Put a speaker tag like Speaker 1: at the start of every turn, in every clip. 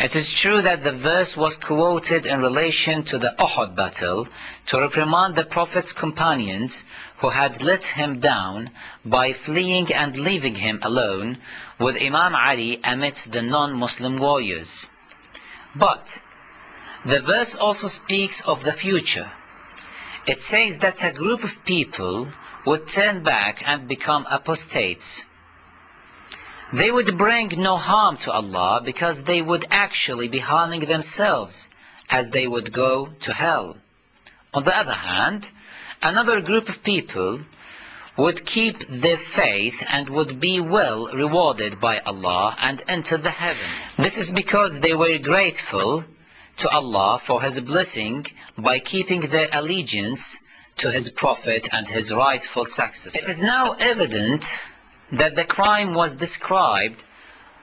Speaker 1: It is true that the verse was quoted in relation to the Uhud battle to reprimand the Prophet's companions who had let him down by fleeing and leaving him alone with Imam Ali amidst the non-Muslim warriors. But the verse also speaks of the future. It says that a group of people would turn back and become apostates. They would bring no harm to Allah because they would actually be harming themselves, as they would go to hell. On the other hand, another group of people would keep their faith and would be well rewarded by Allah and enter the heaven. This is because they were grateful to Allah for His blessing by keeping their allegiance to His Prophet and His rightful successor. It is now evident that the crime was described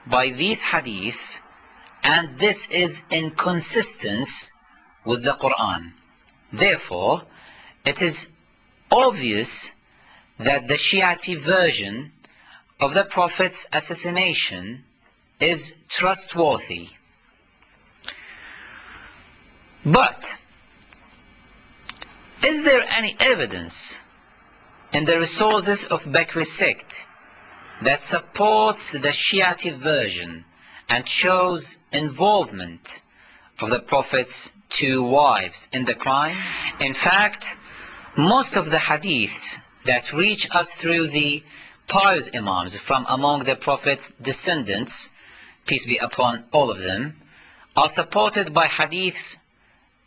Speaker 1: by these hadiths, and this is in consistence with the Quran. Therefore, it is obvious that the Shiite version of the Prophet's assassination is trustworthy. But is there any evidence in the resources of Bakri sect that supports the Shiite version and shows involvement of the Prophet's two wives in the crime? In fact, most of the hadiths that reach us through the pious Imams from among the Prophet's descendants, peace be upon all of them, are supported by hadiths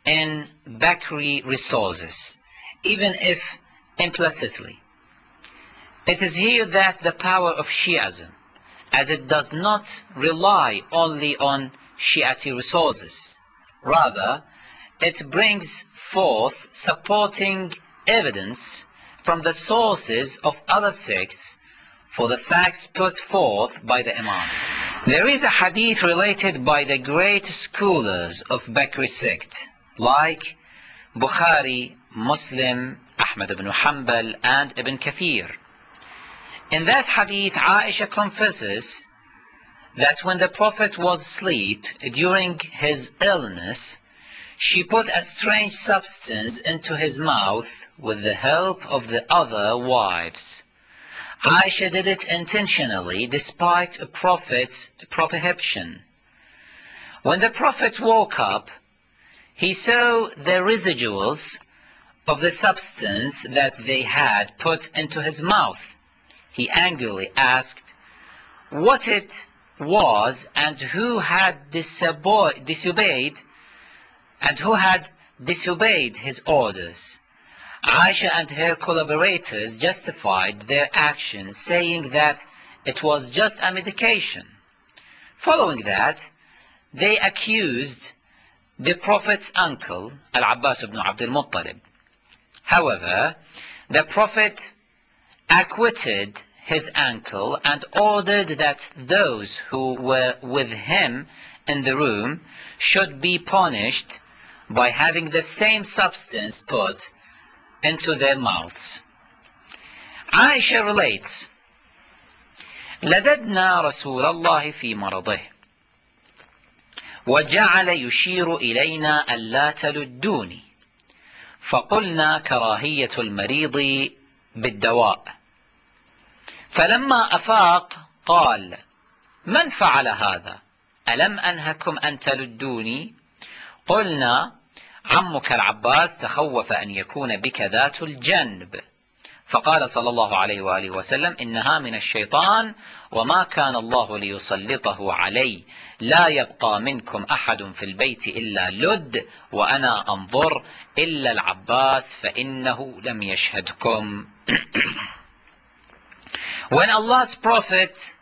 Speaker 1: in Bakri resources, even if implicitly. It is here that the power of Shi'ism, as it does not rely only on Shiite resources, rather it brings forth supporting evidence from the sources of other sects for the facts put forth by the Imams. There is a hadith related by the great scholars of Bakri sect, like Bukhari, Muslim, Ahmad ibn Hanbal, and Ibn Kathir. In that hadith, Aisha confesses that when the Prophet was asleep during his illness, she put a strange substance into his mouth with the help of the other wives. Aisha did it intentionally despite a Prophet's prohibition. When the Prophet woke up, he saw the residuals of the substance that they had put into his mouth. He angrily asked what it was and who had disobeyed his orders. Aisha and her collaborators justified their action, saying that it was just a medication. Following that, they accused the Prophet's uncle, al-Abbas ibn Abdul Muttalib. However, the Prophet acquitted his uncle and ordered that those who were with him in the room should be punished by having the same substance put into their mouths. Aisha relates, لددنا رسول الله في مرضه وجعل يشير إلينا ألا تلدوني فقلنا كراهية المريض بالدواء فلما أفاق قال من فعل هذا ألم أنهكم أن تلدوني قلنا عمك العباس تخوف أن يكون بك ذات الجنب فقال صلى الله عليه وآله وسلم إنها من الشيطان وما كان الله ليسلطه علي لا يبقى منكم أحد في البيت إلا لد وأنا أنظر إلا العباس فإنه لم يشهدكم. When Allah's Prophet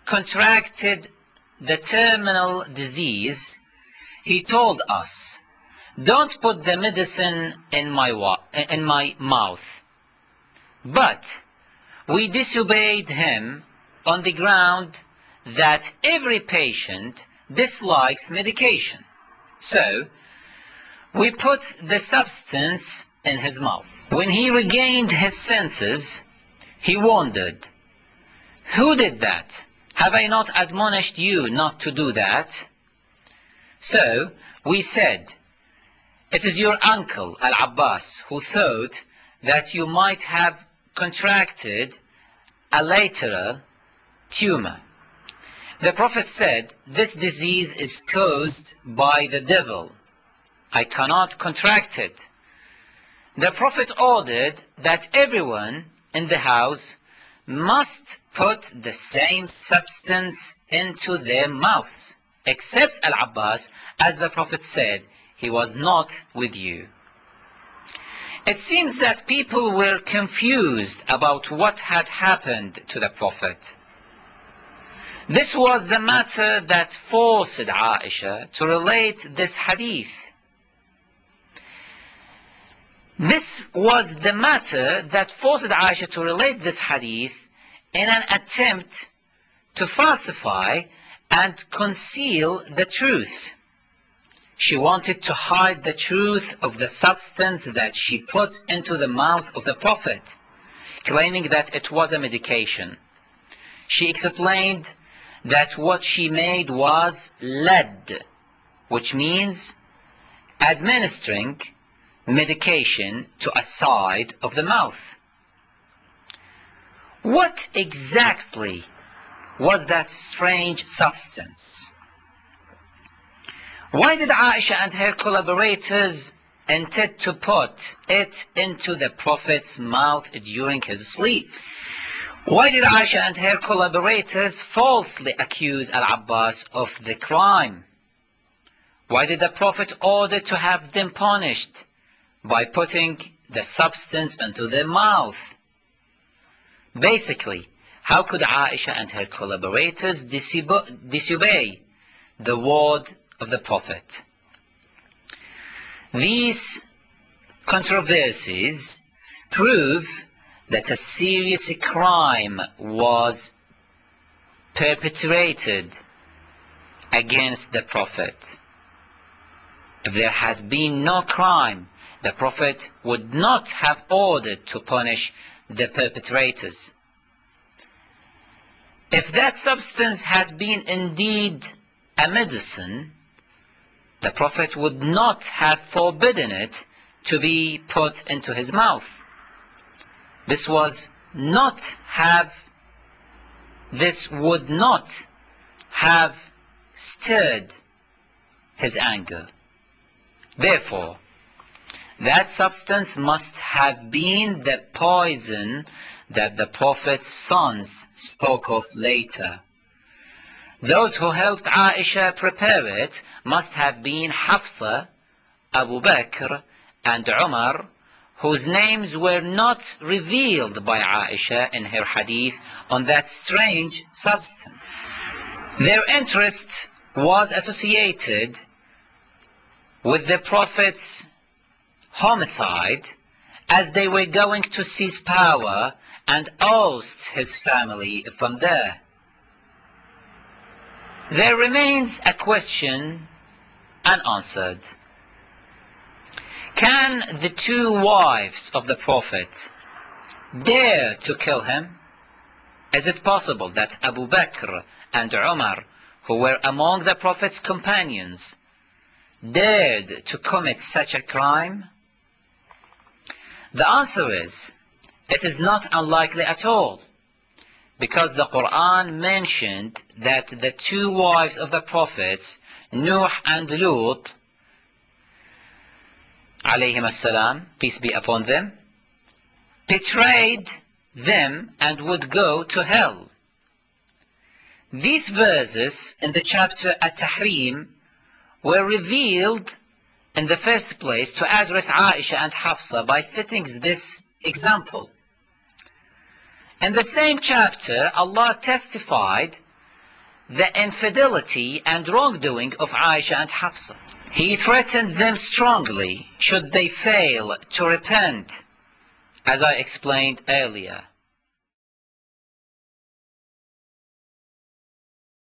Speaker 1: contracted the terminal disease, he told us, don't put the medicine in my mouth. But we disobeyed him on the ground that every patient dislikes medication. So we put the substance in his mouth. When he regained his senses, he wondered, who did that? Have I not admonished you not to do that? So we said, it is your uncle al-Abbas who thought that you might have contracted a lateral tumor. The Prophet said, this disease is caused by the devil. I cannot contract it. The Prophet ordered that everyone in the house must put the same substance into their mouths, except al-Abbas, as the Prophet said, he was not with you. It seems that people were confused about what had happened to the Prophet. This was the matter that forced Aisha to relate this hadith. This was the matter that forced Aisha to relate this hadith in an attempt to falsify and conceal the truth. She wanted to hide the truth of the substance that she put into the mouth of the Prophet, claiming that it was a medication. She explained that what she made was lead, which means administering medication to a side of the mouth. What exactly was that strange substance? Why did Aisha and her collaborators intend to put it into the Prophet's mouth during his sleep? Why did Aisha and her collaborators falsely accuse al-Abbas of the crime? Why did the Prophet order to have them punished by putting the substance into their mouth? Basically, how could Aisha and her collaborators disobey the word of the Prophet? These controversies prove that a serious crime was perpetrated against the Prophet. If there had been no crime, the Prophet would not have ordered to punish the perpetrators. If that substance had been indeed a medicine, the Prophet would not have forbidden it to be put into his mouth. This would not have stirred his anger. Therefore, that substance must have been the poison that the Prophet's sons spoke of later. Those who helped Aisha prepare it must have been Hafsa, Abu Bakr, and Umar, whose names were not revealed by Aisha in her hadith on that strange substance. Their interest was associated with the Prophet's homicide, as they were going to seize power and oust his family from there. There remains a question unanswered. Can the two wives of the Prophet dare to kill him? Is it possible that Abu Bakr and Umar, who were among the Prophet's companions, dared to commit such a crime? The answer is, it is not unlikely at all, because the Quran mentioned that the two wives of the Prophets, Nuh and Lut, alayhim as-salam, peace be upon them, betrayed them and would go to hell. These verses in the chapter At-Tahrim were revealed in the first place to address Aisha and Hafsa by setting this example. In the same chapter, Allah testified the infidelity and wrongdoing of Aisha and Hafsa. He threatened them strongly should they fail to repent, as I explained earlier.